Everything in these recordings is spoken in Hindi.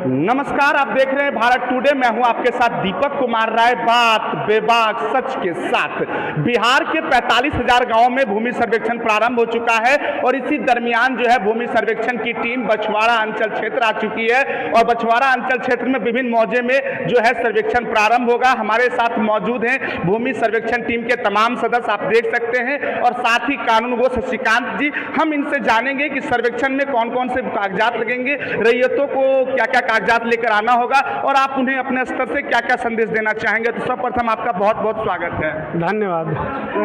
नमस्कार, आप देख रहे हैं भारत टुडे। मैं हूं आपके साथ दीपक कुमार राय। बात बेबाक सच के साथ। बिहार के 45,000 गांवों में भूमि सर्वेक्षण प्रारंभ हो चुका है और इसी दरमियान जो है भूमि सर्वेक्षण की टीम बछवाड़ा अंचल क्षेत्र आ चुकी है और बछवाड़ा अंचल क्षेत्र में विभिन्न मौजे में जो है सर्वेक्षण प्रारंभ होगा। हमारे साथ मौजूद हैं भूमि सर्वेक्षण टीम के तमाम सदस्य, आप देख सकते हैं, और साथ ही कानूनगो शशिकांत जी। हम इनसे जानेंगे कि सर्वेक्षण में कौन कौन से कागजात लगेंगे, रैयतों को क्या क्या कागजात लेकर आना होगा और आप उन्हें अपने स्तर से क्या क्या संदेश देना चाहेंगे। तो सर्वप्रथम आपका बहुत बहुत स्वागत है। धन्यवाद।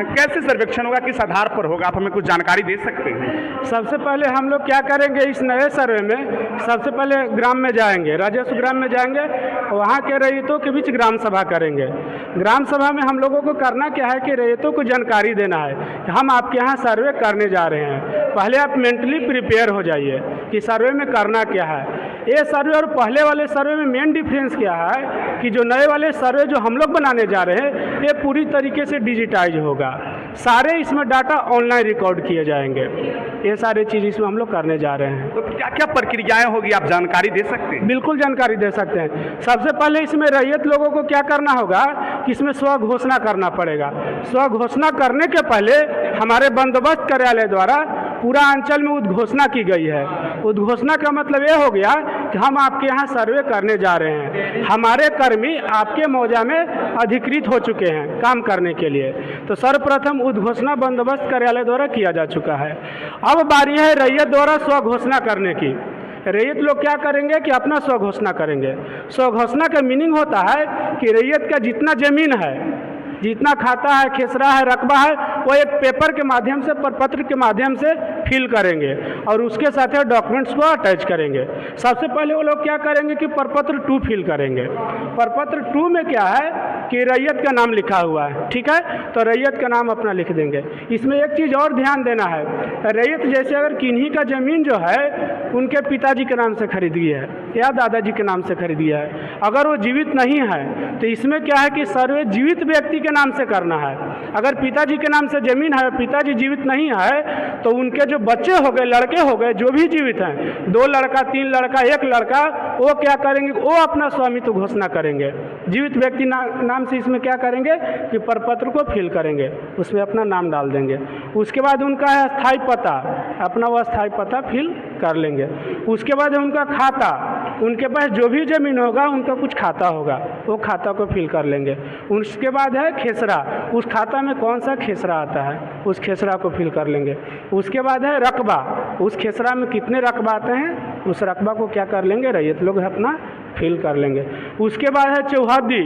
कैसे सर्वेक्षण होगा, किस आधार पर होगा, आप हमें कुछ जानकारी दे सकते हैं? सबसे पहले हम लोग क्या करेंगे, इस नए सर्वे में सबसे पहले ग्राम में जाएंगे, राजस्व ग्राम में जाएंगे, वहाँ के रैयतों के बीच ग्राम सभा करेंगे। ग्राम सभा में हम लोगों को करना क्या है कि रैयतों को जानकारी देना है कि हम आपके यहाँ सर्वे करने जा रहे हैं। पहले आप मेंटली प्रिपेयर हो जाइए कि सर्वे में करना क्या है। ये सर्वे और पहले वाले सर्वे में मेन डिफरेंस क्या है कि जो नए वाले सर्वे जो हम लोग बनाने जा रहे हैं ये पूरी तरीके से डिजिटाइज होगा। सारे इसमें डाटा ऑनलाइन रिकॉर्ड किए जाएंगे। ये सारी चीज़ इसमें हम लोग करने जा रहे हैं। तो क्या क्या प्रक्रियाएं होगी, आप जानकारी दे सकते हैं? बिल्कुल जानकारी दे सकते हैं। सबसे पहले इसमें रैयत लोगों को क्या करना होगा कि इसमें स्व घोषणा करना पड़ेगा। स्व घोषणा करने के पहले हमारे बंदोबस्त कार्यालय द्वारा पूरा अंचल में उद्घोषणा की गई है। उद्घोषणा का मतलब ये हो गया कि हम आपके यहाँ सर्वे करने जा रहे हैं। हमारे कर्मी आपके मौजा में अधिकृत हो चुके हैं काम करने के लिए। तो सर्वप्रथम उद्घोषणा बंदोबस्त कार्यालय द्वारा किया जा चुका है। अब बारी है रैयत द्वारा स्व घोषणा करने की। रैयत लोग क्या करेंगे कि अपना स्व घोषणा करेंगे। स्व घोषणा का मीनिंग होता है कि रैयत का जितना जमीन है, जितना खाता है, खेसरा है, रकबा है, वो एक पेपर के माध्यम से, प्रपत्र के माध्यम से फिल करेंगे और उसके साथ डॉक्यूमेंट्स को अटैच करेंगे। सबसे पहले वो लोग क्या करेंगे कि प्रपत्र 2 फिल करेंगे। प्रपत्र 2 में क्या है कि रैयत का नाम लिखा हुआ है, ठीक है, तो रैयत का नाम अपना लिख देंगे। इसमें एक चीज़ और ध्यान देना है, रैयत जैसे अगर किन्हीं का ज़मीन जो है उनके पिताजी के नाम से खरीदी है या दादाजी के नाम से खरीदी है, अगर वो जीवित नहीं है तो इसमें क्या है कि सर्वे जीवित व्यक्ति के नाम से करना है। अगर पिताजी के नाम से ज़मीन है, पिताजी जीवित नहीं है, तो उनके जो बच्चे हो गए, लड़के हो गए, जो भी जीवित हैं, 2 लड़का, 3 लड़का, 1 लड़का, वो क्या करेंगे, वो अपना स्वामित्व घोषणा करेंगे। जीवित व्यक्ति नाम से इसमें क्या करेंगे कि प्रपत्र को फिल करेंगे, उसमें अपना नाम डाल देंगे। उसके बाद उनका है स्थायी पता, अपना वह स्थायी पता फिल कर लेंगे। उसके बाद उनका खाता, उनके पास जो भी ज़मीन होगा उनका कुछ खाता होगा, वो खाता को फिल कर लेंगे। उसके बाद है खेसरा, उस खाता में कौन सा खेसरा आता है उस खेसरा को फिल कर लेंगे। उसके बाद है रकबा, उस खेसरा में कितने रकबा आते हैं उस रकबा को क्या कर लेंगे, रैयत लोग अपना फिल कर लेंगे। उसके बाद है चौहद्दी,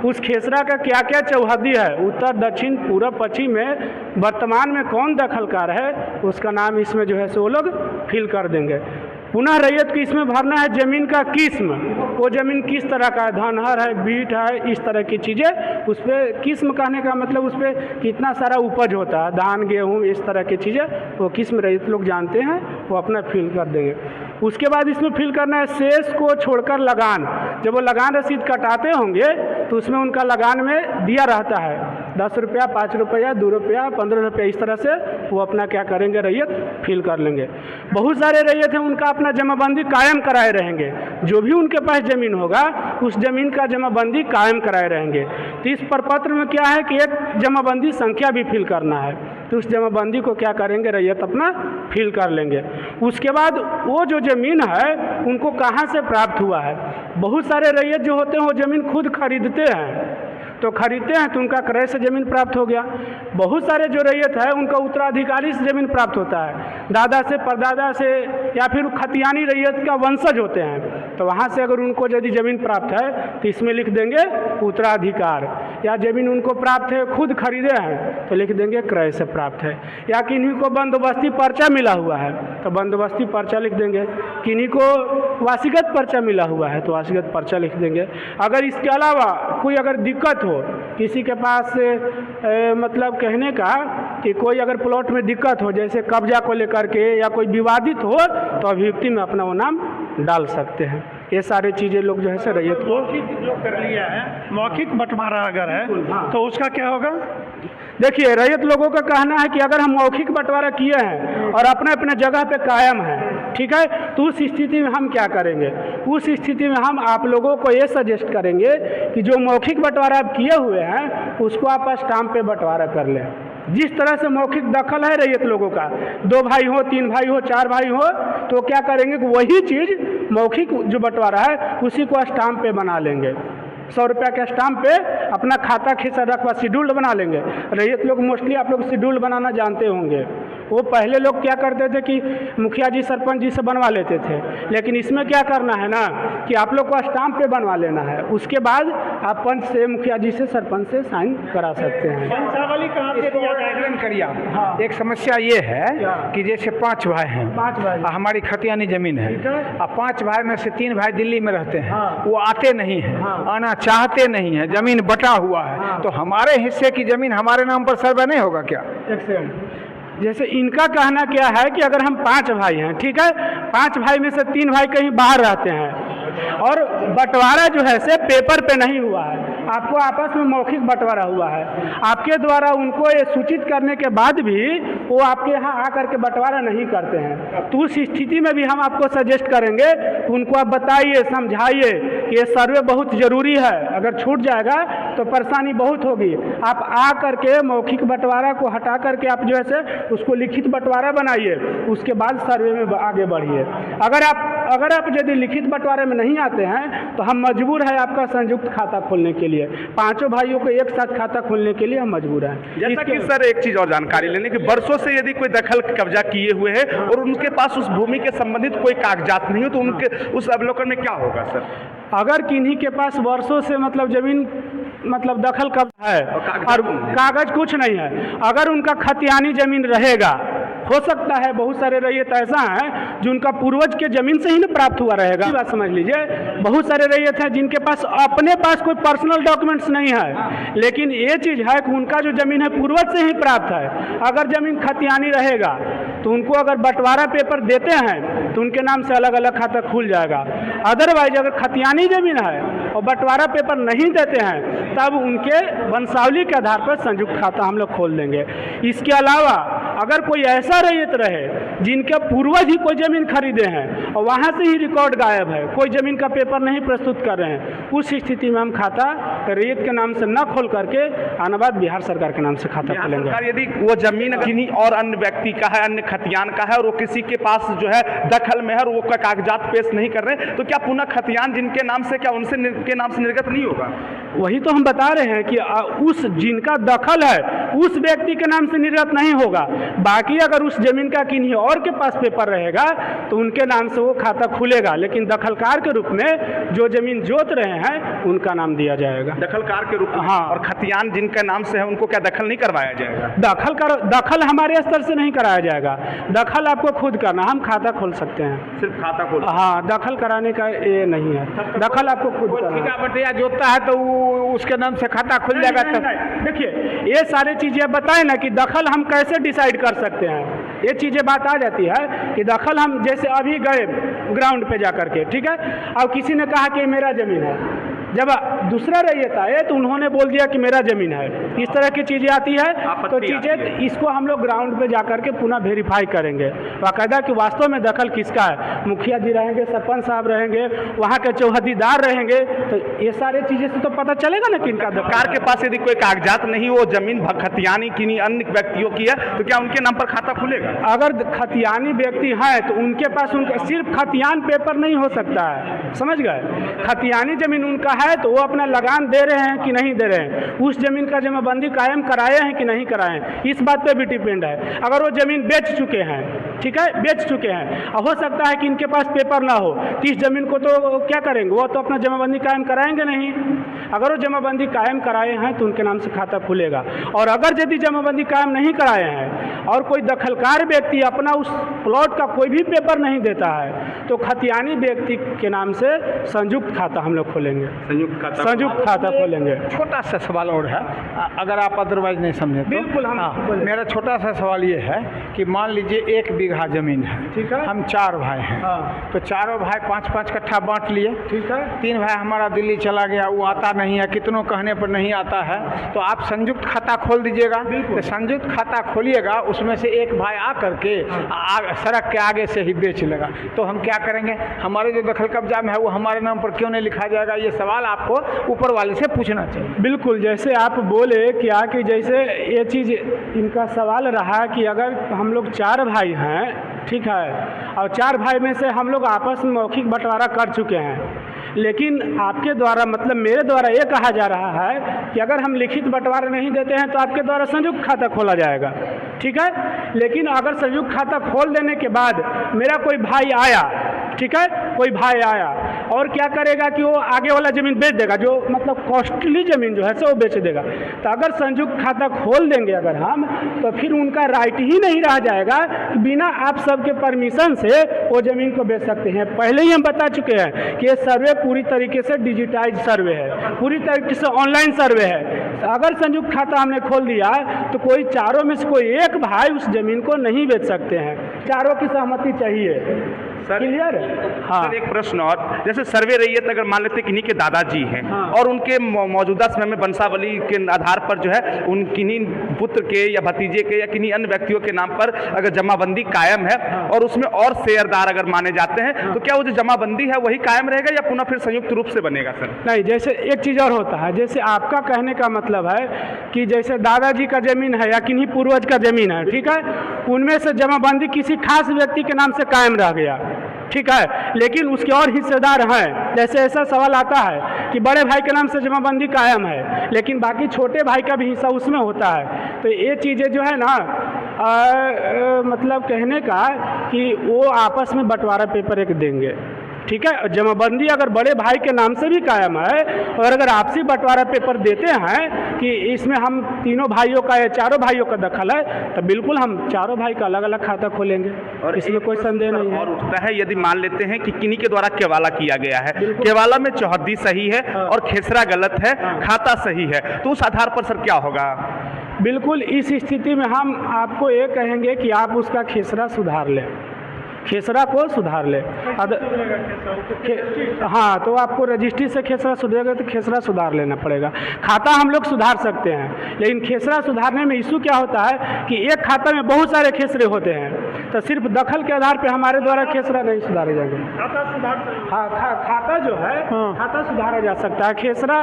उस खेसरा का क्या क्या चौहद्दी है, उत्तर, दक्षिण, पूर्व, पश्चिम में वर्तमान में कौन दखलकार है उसका नाम इसमें जो है सो वो लोग फिल कर देंगे। पुनः रैयत को इसमें भरना है ज़मीन का किस्म, वो ज़मीन किस तरह का है, धनहर है, बीट है, इस तरह की चीज़ें। उस पर किस्म कहने का मतलब उस पर कितना सारा उपज होता है, धान, गेहूँ, इस तरह की चीज़ें, वो किस्म रैयत लोग जानते हैं, वो अपना फिल कर देंगे। उसके बाद इसमें फिल करना है शेष को छोड़कर लगान। जब वो लगान रसीद कटाते होंगे तो उसमें उनका लगान में दिया रहता है 10 रुपया, 5 रुपया, 2 रुपया, 15 रुपया, इस तरह से वो अपना क्या करेंगे, रैयत फिल कर लेंगे। बहुत सारे रैयत हैं उनका अपना जमाबंदी कायम कराए रहेंगे। जो भी उनके पास ज़मीन होगा उस ज़मीन का जमाबंदी कायम कराए रहेंगे। तो इस प्रपत्र में क्या है कि एक जमाबंदी संख्या भी फिल करना है, तो उस जमाबंदी को क्या करेंगे, रैयत अपना फिल कर लेंगे। उसके बाद वो जो ज़मीन है उनको कहाँ से प्राप्त हुआ है। बहुत सारे रैयत जो होते हैं वो ज़मीन खुद खरीदते हैं, तो खरीदते हैं तो उनका क्रय से ज़मीन प्राप्त हो गया। बहुत सारे जो रैयत है उनका उत्तराधिकारी से ज़मीन प्राप्त होता है, दादा से, परदादा से, या फिर खतियानी रैयत का वंशज होते हैं, तो वहाँ से अगर उनको यदि ज़मीन प्राप्त है तो इसमें लिख देंगे उत्तराधिकार। या ज़मीन उनको प्राप्त है, खुद खरीदे हैं, तो लिख देंगे क्रय से प्राप्त है। या किन्हीं को बंदोबस्ती पर्चा मिला हुआ है तो बंदोबस्ती पर्चा लिख देंगे। किन्हीं को वासीगत पर्चा मिला हुआ है तो वासीगत पर्चा लिख देंगे। अगर इसके अलावा कोई अगर दिक्कत हो, किसी के पास मतलब कहने का कि कोई अगर प्लॉट में दिक्कत हो, जैसे कब्जा को लेकर के या कोई विवादित हो, तो अभियुक्ति में अपना वो नाम डाल सकते हैं। ये सारी चीज़ें लोग जो है सर रैयत को जो कर लिया है, मौखिक बंटवारा अगर है तो उसका क्या होगा? देखिए, रैयत लोगों का कहना है कि अगर हम मौखिक बंटवारा किए हैं और अपने अपने जगह पे कायम हैं, ठीक है। तो उस स्थिति में हम क्या करेंगे, उस स्थिति में हम आप लोगों को ये सजेस्ट करेंगे कि जो मौखिक बंटवारा आप किए हुए हैं उसको आप स्टाम्प पे बंटवारा कर लें। जिस तरह से मौखिक दखल है रैयत लोगों का, 2 भाई हो, 3 भाई हो, 4 भाई हो, तो क्या करेंगे कि वही चीज़ मौखिक जो बंटवारा है उसी को स्टाम्प पे बना लेंगे। 100 रुपया के स्टाम्प पे अपना खाता खींचा रखवा शेड्यूल्ड बना लेंगे। रैयत लोग मोस्टली आप लोग शेड्यूल्ड बनाना जानते होंगे। वो पहले लोग क्या करते थे कि मुखिया जी सरपंच जी से बनवा लेते थे, लेकिन इसमें क्या करना है ना कि आप लोग को स्टाम्प पे बनवा लेना है, उसके बाद आप पंच से, मुखिया जी से, सरपंच से साइन करा सकते हैं। वंशावली कहाँ से दिया जाएगा? करिए आप। हाँ। एक समस्या ये है कि जैसे 5 भाई हैं, 5 भाई, हमारी खतियानी जमीन है, ठीक है। अब 5 भाई में से 3 भाई दिल्ली में रहते हैं, हाँ। वो आते नहीं हैं, हाँ। आना चाहते नहीं हैं, जमीन बटा हुआ है, हाँ। तो हमारे हिस्से की जमीन हमारे नाम पर सर्वे नहीं होगा क्या? जैसे इनका कहना क्या है कि अगर हम 5 भाई हैं, ठीक है, 5 भाई में से 3 भाई कहीं बाहर रहते हैं और बंटवारा जो है से पेपर पे नहीं हुआ है, आपको आपस में मौखिक बंटवारा हुआ है, आपके द्वारा उनको ये सूचित करने के बाद भी वो आपके यहाँ आकर के बंटवारा नहीं करते हैं, तो उस स्थिति में भी हम आपको सजेस्ट करेंगे, उनको आप बताइए, समझाइए कि ये सर्वे बहुत ज़रूरी है, अगर छूट जाएगा तो परेशानी बहुत होगी। आप आ करके मौखिक बंटवारा को हटा करके आप जो है से उसको लिखित बंटवारा बनाइए, उसके बाद सर्वे में आगे बढ़िए। अगर आप यदि लिखित बंटवारे में नहीं आते हैं तो हम मजबूर है आपका संयुक्त खाता खोलने के लिए, 5 भाइयों को एक साथ खाता खोलने के लिए हम मजबूर हैं। जैसा कि सर एक चीज़ और जानकारी लेने की, वर्षों से यदि कोई दखल कब्जा किए हुए है और उनके पास उस भूमि के संबंधित कोई कागजात नहीं हो तो उनके उस अवलोकन में क्या होगा सर? अगर किन्हीं के पास वर्षों से मतलब जमीन मतलब दखल कब्जा है और कागज कुछ नहीं है, अगर उनका खतियानी जमीन रहेगा, हो सकता है बहुत सारे रैयत ऐसा हैं जो उनका पूर्वज के जमीन से ही ना प्राप्त हुआ रहेगा, बात समझ लीजिए। बहुत सारे रैयत हैं जिनके पास अपने पास कोई पर्सनल डॉक्यूमेंट्स नहीं है, लेकिन ये चीज़ है कि उनका जो जमीन है पूर्वज से ही प्राप्त है। अगर जमीन खतियानी रहेगा तो उनको अगर बंटवारा पेपर देते हैं तो उनके नाम से अलग अलग खाता खुल जाएगा। अदरवाइज अगर खतियानी जमीन है और बंटवारा पेपर नहीं देते हैं तब उनके वंशावली के आधार पर संयुक्त खाता हम लोग खोल देंगे। इसके अलावा अगर कोई ऐसा रैयत रहे जिनके पूर्वज ही कोई ज़मीन खरीदे हैं और वहाँ से ही रिकॉर्ड गायब है, कोई ज़मीन का पेपर नहीं प्रस्तुत कर रहे हैं, उस स्थिति में हम खाता रैयत के नाम से न खोल करके आनाबाद बिहार सरकार के नाम से खाता खोलेंगे। यदि वो जमीन किन्हीं और अन्य व्यक्ति का है, अन्य खतियान का है और वो किसी के पास जो है दखल में है और वो कागजात पेश नहीं कर रहे, तो क्या पुनः खतियान जिनके नाम से, क्या उनसे के नाम से निर्गत नहीं होगा? वही तो हम बता रहे हैं कि उस जिनका दखल है उस व्यक्ति के नाम से निर्गत नहीं होगा। बाकी अगर उस जमीन का किन्हीं और के पास पेपर रहेगा तो उनके नाम से वो खाता खुलेगा, लेकिन दखलकार के रूप में जो जमीन जोत रहे हैं उनका नाम दिया जाएगा दखलकार के रूप में। हाँ। और खतियान जिनका नाम से है उनको क्या दखल नहीं करवाया जाएगा? दखल हमारे स्तर से नहीं कराया जाएगा, दखल आपको खुद करना, हम खाता खोल सकते हैं, सिर्फ खाता खोल। हाँ, दखल कराने का ये नहीं है, दखल आपको खुद करना। ठेका बटिया जोतता है तो उसके नाम से खाता खुल जाएगा। देखिए ये सारी चीज़ें बताएं ना कि दखल हम कैसे डिसाइड कर सकते हैं, ये चीज़ें बात आ जाती है कि दखल हम जैसे अभी गए ग्राउंड पे जा करके, ठीक है, अब किसी ने कहा कि मेरा ज़मीन है, जब दूसरा रैयत आए तो उन्होंने बोल दिया कि मेरा ज़मीन है, इस तरह की चीज़ें आती है, तो चीज़ें इसको हम लोग ग्राउंड पे जा करके पुनः वेरीफाई करेंगे बाकायदा कि वास्तव में दखल किसका है। मुखिया जी रहेंगे, सरपंच साहब रहेंगे, वहाँ के चौहदीदार रहेंगे, तो ये सारी चीज़ें से तो पता चलेगा ना कि इनका सरकार के पास यदि कोई कागजात नहीं, वो जमीन खतियानी किन्हीं अन्य व्यक्तियों की है, तो क्या उनके नाम पर खाता खुलेगा? अगर खतियानी व्यक्ति है तो उनके पास उनका सिर्फ खतियान पेपर नहीं हो सकता है, समझ गए। खतियानी जमीन उनका है तो वो अपना लगान दे रहे हैं कि नहीं दे रहे हैं, उस जमीन का जमाबंदी कायम कराए हैं कि नहीं कराए हैं, इस बात पे भी डिपेंड है। अगर वो जमीन बेच चुके हैं, ठीक है, बेच चुके हैं, हो सकता है कि इनके पास पेपर ना हो, तो इस जमीन को तो क्या करेंगे, वो तो अपना जमाबंदी कायम कराएंगे नहीं। अगर वो जमाबंदी कायम कराए हैं तो उनके नाम से खाता खुलेगा, और अगर यदि जमाबंदी कायम नहीं कराए हैं और कोई दखलकार व्यक्ति अपना उस प्लॉट का कोई भी पेपर नहीं देता है तो खतियानी व्यक्ति के नाम से संयुक्त खाता हम लोग खोलेंगे। संयुक्त खाता खोलेंगे। छोटा सा सवाल और है, अगर आप अदरवाइज नहीं समझे तो। बिल्कुल, हम बोलें। मेरा छोटा सा सवाल ये है कि मान लीजिए 1 बीघा ज़मीन है, ठीक है। हम 4 भाई हैं, हाँ। तो चारों भाई 5-5 कट्ठा बांट लिए, ठीक है। 3 भाई हमारा दिल्ली चला गया, वो आता नहीं है, कितनों कहने पर नहीं आता है, तो आप संयुक्त खाता खोल दीजिएगा। तो संयुक्त खाता खोलिएगा, उसमें से एक भाई आ करके सड़क के आगे से ही बेच लेगा, तो हम क्या करेंगे? हमारे जो दखल कब्जा में है वो हमारे नाम पर क्यों नहीं लिखा जाएगा? ये सवाल आपको ऊपर वाले से पूछना चाहिए। बिल्कुल, जैसे आप बोले क्या कि जैसे ये चीज़ इनका सवाल रहा कि अगर हम लोग 4 भाई हैं, ठीक है, और 4 भाई में से हम लोग आपस में मौखिक बंटवारा कर चुके हैं, लेकिन आपके द्वारा मतलब मेरे द्वारा ये कहा जा रहा है कि अगर हम लिखित बंटवारा नहीं देते हैं तो आपके द्वारा संयुक्त खाता खोला जाएगा, ठीक है। लेकिन अगर संयुक्त खाता खोल देने के बाद मेरा कोई भाई आया, ठीक है, कोई भाई आया और क्या करेगा कि वो आगे वाला ज़मीन बेच देगा, जो मतलब कॉस्टली ज़मीन जो है सो वो बेच देगा। तो अगर संयुक्त खाता खोल देंगे अगर हम, तो फिर उनका राइट ही नहीं रह जाएगा कि बिना आप सबके परमिशन से वो ज़मीन को बेच सकते हैं। पहले ही हम बता चुके हैं कि ये सर्वे पूरी तरीके से डिजिटाइज सर्वे है, पूरी तरीके से ऑनलाइन सर्वे है। तो अगर संयुक्त खाता हमने खोल दिया तो कोई चारों में से कोई एक भाई उस ज़मीन को नहीं बेच सकते हैं, चारों की सहमति चाहिए। Sir, clear? हाँ। सर, एक प्रश्न और, जैसे सर्वे रैयत अगर मान लेते किन्हीं के दादाजी हैं, हाँ। और उनके मौजूदा समय में वंशावली के आधार पर जो है उन किन्हीं पुत्र के या भतीजे के या किन्हीं अन्य व्यक्तियों के नाम पर अगर जमाबंदी कायम है, हाँ। और उसमें और शेयरदार अगर माने जाते हैं, हाँ। तो क्या वो जो जमाबंदी है वही कायम रहेगा या पुनः फिर संयुक्त रूप से बनेगा? सर नहीं, जैसे एक चीज़ और होता है, जैसे आपका कहने का मतलब है कि जैसे दादाजी का ज़मीन है या किन्हीं पूर्वज का ज़मीन है, ठीक है, उनमें से जमाबंदी किसी खास व्यक्ति के नाम से कायम रह गया, ठीक है, लेकिन उसके और हिस्सेदार हैं। जैसे ऐसा सवाल आता है कि बड़े भाई के नाम से जमाबंदी कायम है, लेकिन बाकी छोटे भाई का भी हिस्सा उसमें होता है। तो ये चीज़ें जो है ना मतलब कहने का कि वो आपस में बंटवारा पेपर एक देंगे, ठीक है। जमाबंदी अगर बड़े भाई के नाम से भी कायम है और अगर आपसी बंटवारा पेपर देते हैं कि इसमें हम तीनों भाइयों का या चारों भाइयों का दखल है, तो बिल्कुल हम चारों भाई का अलग अलग खाता खोलेंगे, और इसमें कोई संदेह नहीं है। और उठता है, यदि मान लेते हैं कि किन्हीं के द्वारा केवाला किया गया है, केवाला में चौहद्दी सही है और खेसरा गलत है, खाता सही है, तो उस आधार पर सर क्या होगा? बिल्कुल, इस स्थिति में हम आपको ये कहेंगे कि आप उसका खेसरा सुधार लें, खेसरा को सुधार ले। हाँ, तो आपको रजिस्ट्री से खेसरा सुधरेगा तो खेसरा सुधार लेना पड़ेगा। खाता हम लोग सुधार सकते हैं, लेकिन खेसरा सुधारने में इशू क्या होता है कि एक खाता में बहुत सारे खेसरे होते हैं, तो सिर्फ दखल के आधार पे हमारे द्वारा खेसरा नहीं सुधारे जाएंगे। हाँ, खाता जो है खाता सुधारा जा सकता है। खेसरा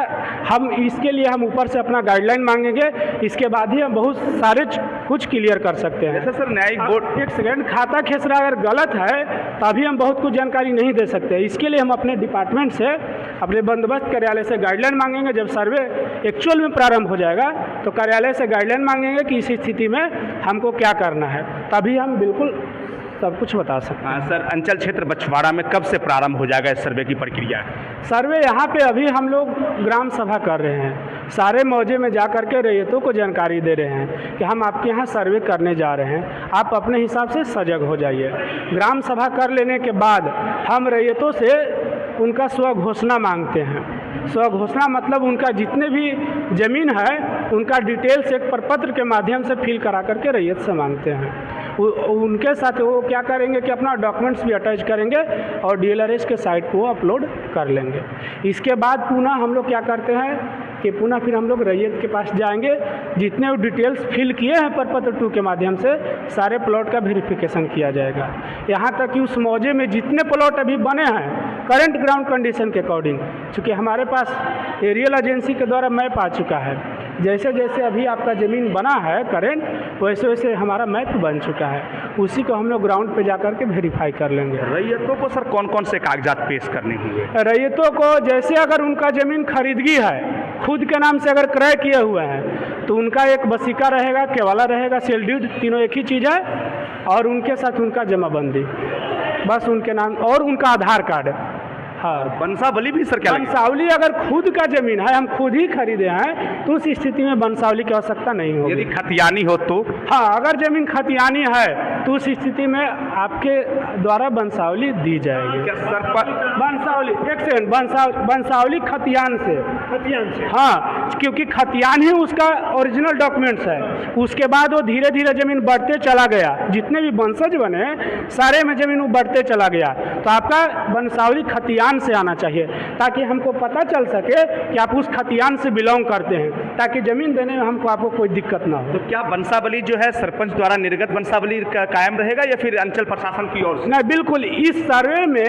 हम इसके लिए हम ऊपर से अपना गाइडलाइन मांगेंगे, इसके बाद ही हम बहुत सारे कुछ क्लियर कर सकते हैं। सर न्यायिक बोर्ड, एक सेकेंड, खाता खेसरा अगर गलत है तभी हम बहुत कुछ जानकारी नहीं दे सकते। इसके लिए हम अपने डिपार्टमेंट से, अपने बंदोबस्त कार्यालय से गाइडलाइन मांगेंगे। जब सर्वे एक्चुअल में प्रारंभ हो जाएगा तो कार्यालय से गाइडलाइन मांगेंगे कि इस स्थिति में हमको क्या करना है, तभी हम बिल्कुल सब कुछ बता सकते हैं। सर, अंचल क्षेत्र बछवाड़ा में कब से प्रारंभ हो जाएगा इस सर्वे की प्रक्रिया? सर्वे यहाँ पे अभी हम लोग ग्राम सभा कर रहे हैं, सारे मौजे में जा कर के रैयतों को जानकारी दे रहे हैं कि हम आपके यहाँ सर्वे करने जा रहे हैं, आप अपने हिसाब से सजग हो जाइए। ग्राम सभा कर लेने के बाद हम रैयतों से उनका स्वघोषणा मांगते हैं। स्वघोषणा मतलब उनका जितने भी ज़मीन है उनका डिटेल्स एक प्रपत्र के माध्यम से फिल करा करके रैयत से मांगते हैं। उनके साथ वो क्या करेंगे कि अपना डॉक्यूमेंट्स भी अटैच करेंगे और DLRS के साइट को अपलोड कर लेंगे। इसके बाद पुनः हम लोग क्या करते हैं कि पुनः फिर हम लोग रैयत के पास जाएंगे, जितने वो डिटेल्स फिल किए हैं प्रपत्र 2 के माध्यम से सारे प्लॉट का वेरिफिकेशन किया जाएगा। यहाँ तक कि उस मौजे में जितने प्लॉट अभी बने हैं करंट ग्राउंड कंडीशन के अकॉर्डिंग, चूँकि हमारे पास एरियल एजेंसी के द्वारा मैप आ चुका है, जैसे जैसे अभी आपका ज़मीन बना है करेंट, वैसे वैसे हमारा मैप बन चुका है, उसी को हम लोग ग्राउंड पे जा कर के वेरीफाई कर लेंगे। रैयतों को सर कौन कौन से कागजात पेश करने होंगे? रैयतों को जैसे अगर उनका ज़मीन खरीदगी है, खुद के नाम से अगर क्रय किए हुए हैं, तो उनका एक वसीका रहेगा, केवाला रहेगा, सेल डीड, तीनों एक ही चीज़ है, और उनके साथ उनका जमाबंदी, बस उनके नाम और उनका आधार कार्ड। हाँ। बंसावली भी सर क्या लगेगा? बंसावली अगर खुद का जमीन है, हम खुद ही खरीदे हैं, तो उस स्थिति में बंसावली की आवश्यकता नहीं होगी। यदि खतियानी हो तो? हाँ, अगर जमीन खतियानी है तो उस स्थिति में आपके द्वारा बंसावली दी जाएगी। क्या सर बंसावली, एक सेकंड, बंसावली खतियान से, हाँ, क्योंकि खतियान ही उसका ओरिजिनल डॉक्यूमेंट्स है। उसके बाद वो धीरे धीरे जमीन बढ़ते चला गया, जितने भी वंशज बने सारे में जमीन वो बढ़ते चला गया। तो आपका बंसावली खतियान से आना चाहिए, ताकि हमको पता चल सके कि आप उस खतियान से बिलोंग करते हैं, ताकि जमीन देने में हमको आपको कोई दिक्कत ना हो। तो क्या बंसावली जो है सरपंच द्वारा निर्गत बंसावली कायम रहेगा या फिर अंचल प्रशासन की ओर से? नहीं, बिल्कुल, इस सर्वे में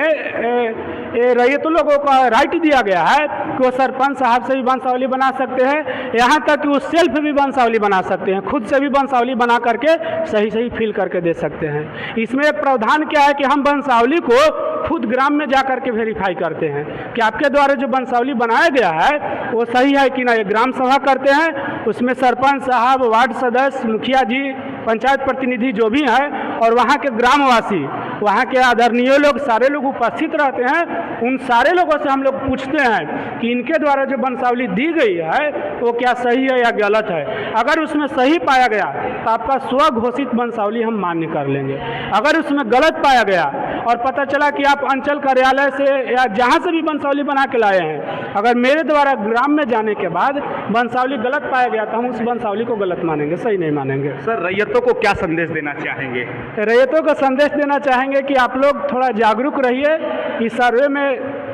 रैयतों लोगों को राइट दिया गया है कि वो सरपंच साहब से भी वंशावली बना सकते हैं, यहाँ तक कि वो सेल्फ भी वंशावली बना सकते हैं, खुद से भी वंशावली बना करके सही फिल करके दे सकते हैं। इसमें एक प्रावधान क्या है कि हम वंशावली को खुद ग्राम में जा करके वेरीफाई करते हैं कि आपके द्वारा जो वंशावली बनाया गया है वो सही है कि ना। ये ग्राम सभा करते हैं, उसमें सरपंच साहब, वार्ड सदस्य, मुखिया जी, पंचायत प्रतिनिधि जो भी हैं और वहाँ के ग्रामवासी, वहाँ के आदरणीय लोग, सारे लोग उपस्थित रहते हैं। उन सारे लोगों से हम लोग पूछते हैं कि इनके द्वारा जो वंशावली दी गई है वो क्या सही है या गलत है। अगर उसमें सही पाया गया तो आपका स्वघोषित वंशावली हम मान्य कर लेंगे। अगर उसमें गलत पाया गया और पता चला कि आप अंचल कार्यालय से या जहाँ से भी वंशावली बना के लाए हैं, अगर मेरे द्वारा ग्राम में जाने के बाद वंशावली गलत पाया गया तो हम उस वंशावली को गलत मानेंगे, सही नहीं मानेंगे। सर रैयतों को क्या संदेश देना चाहेंगे? रैयतों को संदेश देना चाहेंगे कि आप लोग थोड़ा जागरूक रहिए, इस सर्वे में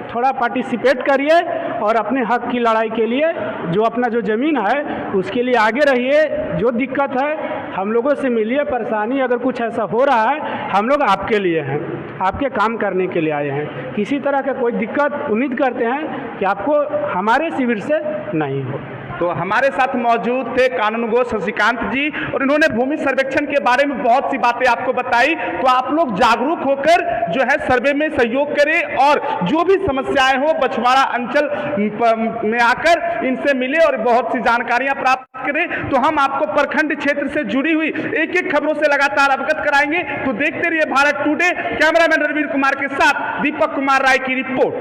थोड़ा पार्टिसिपेट करिए और अपने हक की लड़ाई के लिए जो अपना जो ज़मीन है उसके लिए आगे रहिए। जो दिक्कत है हम लोगों से मिलिए, परेशानी अगर कुछ ऐसा हो रहा है हम लोग आपके लिए हैं, आपके काम करने के लिए आए हैं। किसी तरह का कोई दिक्कत उम्मीद करते हैं कि आपको हमारे शिविर से नहीं हो। तो हमारे साथ मौजूद थे कानूनगो शशिकांत जी और इन्होंने भूमि सर्वेक्षण के बारे में बहुत सी बातें आपको बताई। तो आप लोग जागरूक होकर जो है सर्वे में सहयोग करें और जो भी समस्याएं हो बछवाड़ा अंचल में आकर इनसे मिले और बहुत सी जानकारियां प्राप्त करें। तो हम आपको प्रखंड क्षेत्र से जुड़ी हुई एक एक खबरों से लगातार अवगत कराएंगे। तो देखते रहिए भारत टुडे। कैमरामैन रवीर कुमार के साथ दीपक कुमार राय की रिपोर्ट।